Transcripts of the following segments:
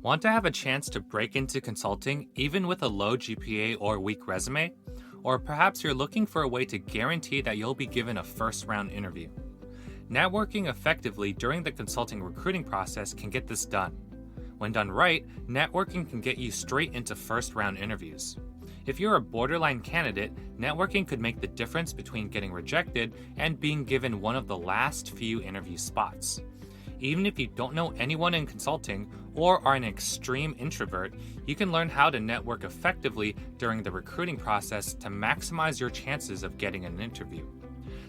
Want to have a chance to break into consulting even with a low GPA or weak resume? Or perhaps you're looking for a way to guarantee that you'll be given a first round interview. Networking effectively during the consulting recruiting process can get this done. When done right, networking can get you straight into first round interviews. If you're a borderline candidate, networking could make the difference between getting rejected and being given one of the last few interview spots. Even if you don't know anyone in consulting or are an extreme introvert, you can learn how to network effectively during the recruiting process to maximize your chances of getting an interview.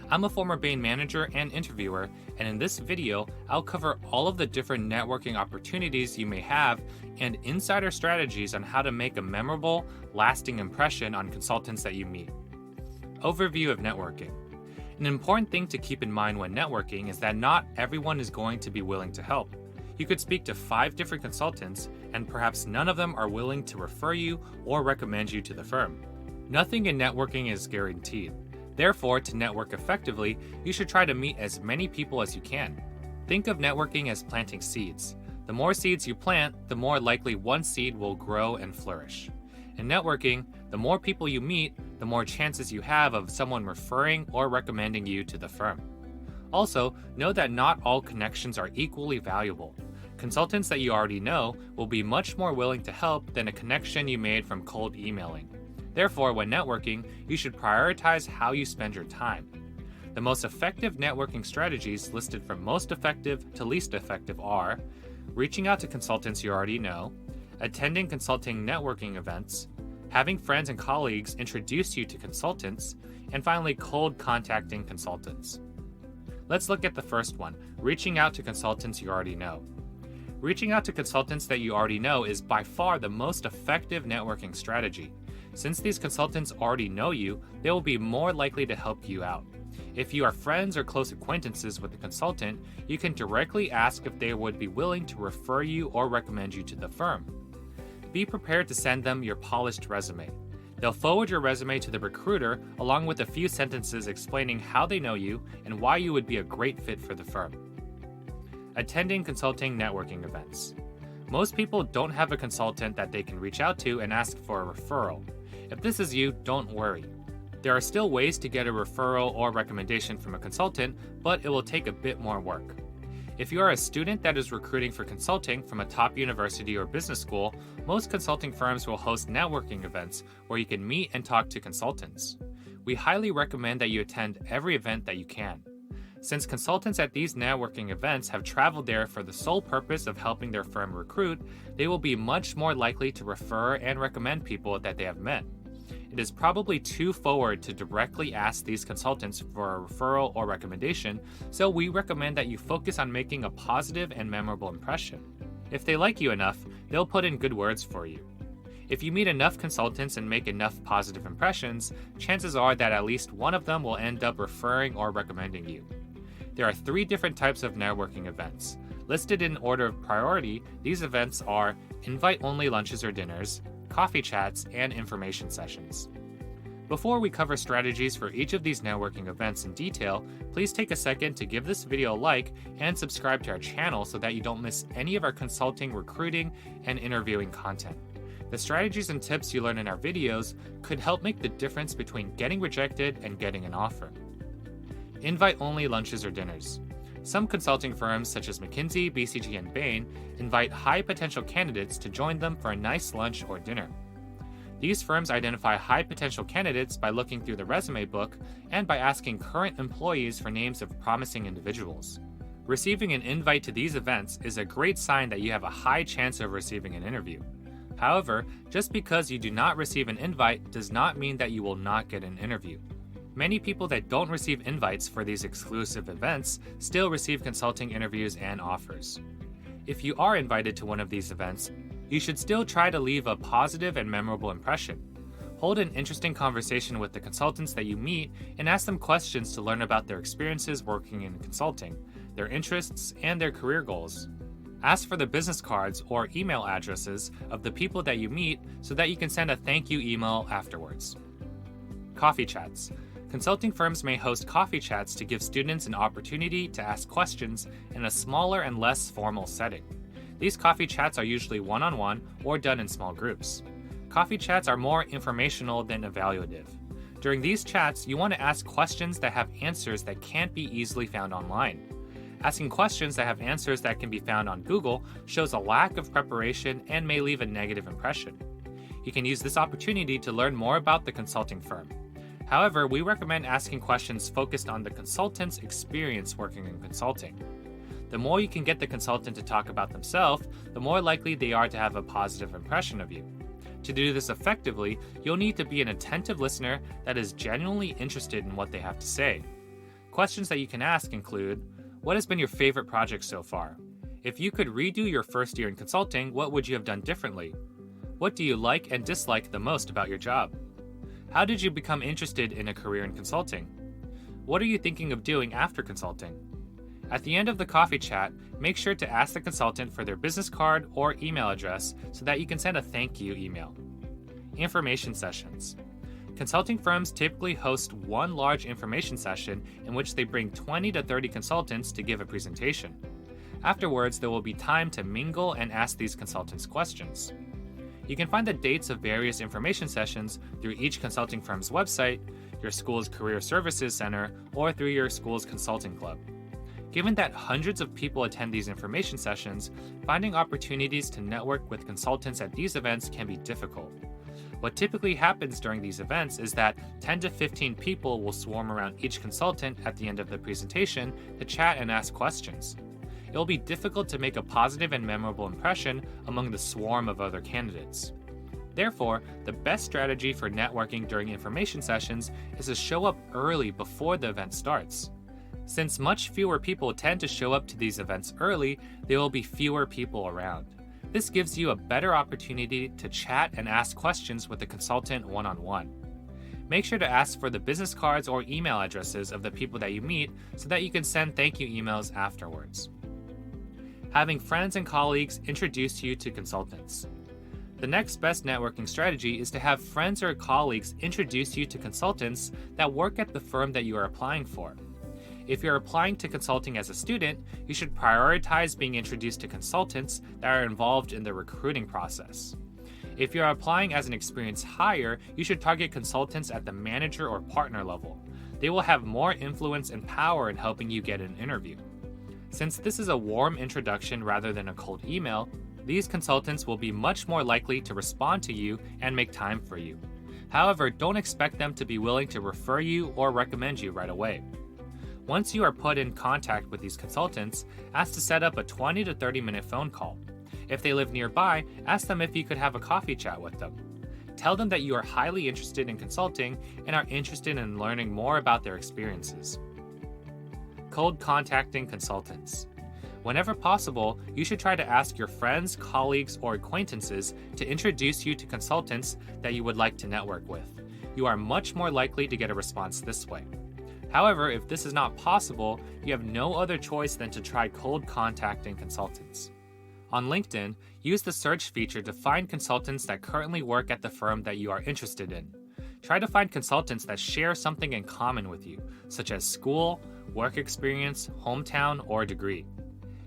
I'm a former Bain manager and interviewer, and in this video, I'll cover all of the different networking opportunities you may have and insider strategies on how to make a memorable, lasting impression on consultants that you meet. Overview of networking. An important thing to keep in mind when networking is that not everyone is going to be willing to help. You could speak to 5 different consultants, and perhaps none of them are willing to refer you or recommend you to the firm. Nothing in networking is guaranteed. Therefore, to network effectively, you should try to meet as many people as you can. Think of networking as planting seeds. The more seeds you plant, the more likely one seed will grow and flourish. In networking, the more people you meet, the more chances you have of someone referring or recommending you to the firm. Also, know that not all connections are equally valuable. Consultants that you already know will be much more willing to help than a connection you made from cold emailing. Therefore, when networking, you should prioritize how you spend your time. The most effective networking strategies listed from most effective to least effective are reaching out to consultants you already know, attending consulting networking events, having friends and colleagues introduce you to consultants, and finally, cold contacting consultants. Let's look at the first one, reaching out to consultants you already know. Reaching out to consultants that you already know is by far the most effective networking strategy. Since these consultants already know you, they will be more likely to help you out. If you are friends or close acquaintances with the consultant, you can directly ask if they would be willing to refer you or recommend you to the firm. Be prepared to send them your polished resume. They'll forward your resume to the recruiter along with a few sentences explaining how they know you and why you would be a great fit for the firm. Attending consulting networking events. Most people don't have a consultant that they can reach out to and ask for a referral. If this is you, don't worry. There are still ways to get a referral or recommendation from a consultant, but it will take a bit more work. If you are a student that is recruiting for consulting from a top university or business school, most consulting firms will host networking events where you can meet and talk to consultants. We highly recommend that you attend every event that you can. Since consultants at these networking events have traveled there for the sole purpose of helping their firm recruit, they will be much more likely to refer and recommend people that they have met. It is probably too forward to directly ask these consultants for a referral or recommendation, so we recommend that you focus on making a positive and memorable impression. If they like you enough, they'll put in good words for you. If you meet enough consultants and make enough positive impressions, chances are that at least one of them will end up referring or recommending you. There are 3 different types of networking events. Listed in order of priority, these events are invite-only lunches or dinners, coffee chats, and information sessions. Before we cover strategies for each of these networking events in detail, please take a second to give this video a like and subscribe to our channel so that you don't miss any of our consulting, recruiting, and interviewing content. The strategies and tips you learn in our videos could help make the difference between getting rejected and getting an offer. Invite-only lunches or dinners. Some consulting firms such as McKinsey, BCG, and Bain invite high-potential candidates to join them for a nice lunch or dinner. These firms identify high-potential candidates by looking through the resume book and by asking current employees for names of promising individuals. Receiving an invite to these events is a great sign that you have a high chance of receiving an interview. However, just because you do not receive an invite does not mean that you will not get an interview. Many people that don't receive invites for these exclusive events still receive consulting interviews and offers. If you are invited to one of these events, you should still try to leave a positive and memorable impression. Hold an interesting conversation with the consultants that you meet and ask them questions to learn about their experiences working in consulting, their interests, and their career goals. Ask for the business cards or email addresses of the people that you meet so that you can send a thank you email afterwards. Coffee chats. Consulting firms may host coffee chats to give students an opportunity to ask questions in a smaller and less formal setting. These coffee chats are usually one-on-one or done in small groups. Coffee chats are more informational than evaluative. During these chats, you want to ask questions that have answers that can't be easily found online. Asking questions that have answers that can be found on Google shows a lack of preparation and may leave a negative impression. You can use this opportunity to learn more about the consulting firm. However, we recommend asking questions focused on the consultant's experience working in consulting. The more you can get the consultant to talk about themselves, the more likely they are to have a positive impression of you. To do this effectively, you'll need to be an attentive listener that is genuinely interested in what they have to say. Questions that you can ask include, what has been your favorite project so far? If you could redo your first year in consulting, what would you have done differently? What do you like and dislike the most about your job? How did you become interested in a career in consulting? What are you thinking of doing after consulting? At the end of the coffee chat, make sure to ask the consultant for their business card or email address so that you can send a thank you email. Information sessions. Consulting firms typically host one large information session in which they bring 20 to 30 consultants to give a presentation. Afterwards, there will be time to mingle and ask these consultants questions. You can find the dates of various information sessions through each consulting firm's website, your school's career services center, or through your school's consulting club. Given that hundreds of people attend these information sessions, finding opportunities to network with consultants at these events can be difficult. What typically happens during these events is that 10 to 15 people will swarm around each consultant at the end of the presentation to chat and ask questions. It will be difficult to make a positive and memorable impression among the swarm of other candidates. Therefore, the best strategy for networking during information sessions is to show up early before the event starts. Since much fewer people tend to show up to these events early, there will be fewer people around. This gives you a better opportunity to chat and ask questions with the consultant one-on-one. Make sure to ask for the business cards or email addresses of the people that you meet so that you can send thank you emails afterwards. Having friends and colleagues introduce you to consultants. The next best networking strategy is to have friends or colleagues introduce you to consultants that work at the firm that you are applying for. If you're applying to consulting as a student, you should prioritize being introduced to consultants that are involved in the recruiting process. If you're applying as an experienced hire, you should target consultants at the manager or partner level. They will have more influence and power in helping you get an interview. Since this is a warm introduction rather than a cold email, these consultants will be much more likely to respond to you and make time for you. However, don't expect them to be willing to refer you or recommend you right away. Once you are put in contact with these consultants, ask to set up a 20 to 30 minute phone call. If they live nearby, ask them if you could have a coffee chat with them. Tell them that you are highly interested in consulting and are interested in learning more about their experiences. Cold contacting consultants. Whenever possible, you should try to ask your friends, colleagues, or acquaintances to introduce you to consultants that you would like to network with. You are much more likely to get a response this way. However, if this is not possible, you have no other choice than to try cold contacting consultants. On LinkedIn, use the search feature to find consultants that currently work at the firm that you are interested in. Try to find consultants that share something in common with you, such as school, work experience, hometown, or degree.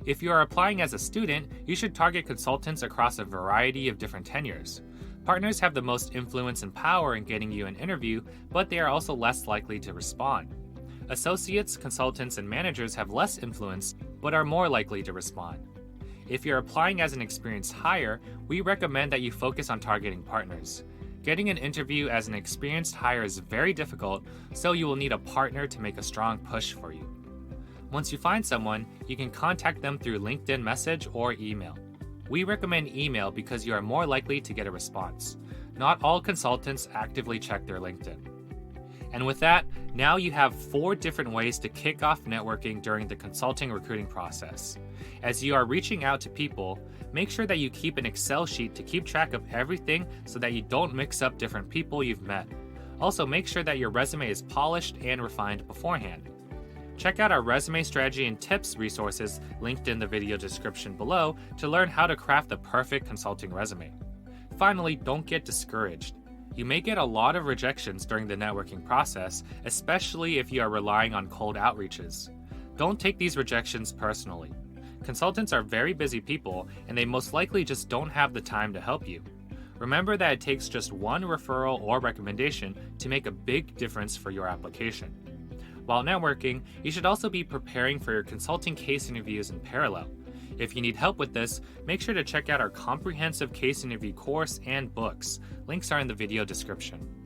If you are applying as a student, you should target consultants across a variety of different tenures. Partners have the most influence and power in getting you an interview, but they are also less likely to respond. Associates, consultants, and managers have less influence, but are more likely to respond. If you're applying as an experienced hire, we recommend that you focus on targeting partners. Getting an interview as an experienced hire is very difficult, so you will need a partner to make a strong push for you. Once you find someone, you can contact them through LinkedIn message or email. We recommend email because you are more likely to get a response. Not all consultants actively check their LinkedIn. And with that, now you have 4 different ways to kick off networking during the consulting recruiting process. As you are reaching out to people, make sure that you keep an Excel sheet to keep track of everything so that you don't mix up different people you've met. Also, make sure that your resume is polished and refined beforehand. Check out our resume strategy and tips resources linked in the video description below to learn how to craft the perfect consulting resume. Finally, don't get discouraged. You may get a lot of rejections during the networking process, especially if you are relying on cold outreaches. Don't take these rejections personally. Consultants are very busy people, and they most likely just don't have the time to help you. Remember that it takes just one referral or recommendation to make a big difference for your application. While networking, you should also be preparing for your consulting case interviews in parallel. If you need help with this, make sure to check out our comprehensive case interview course and books. Links are in the video description.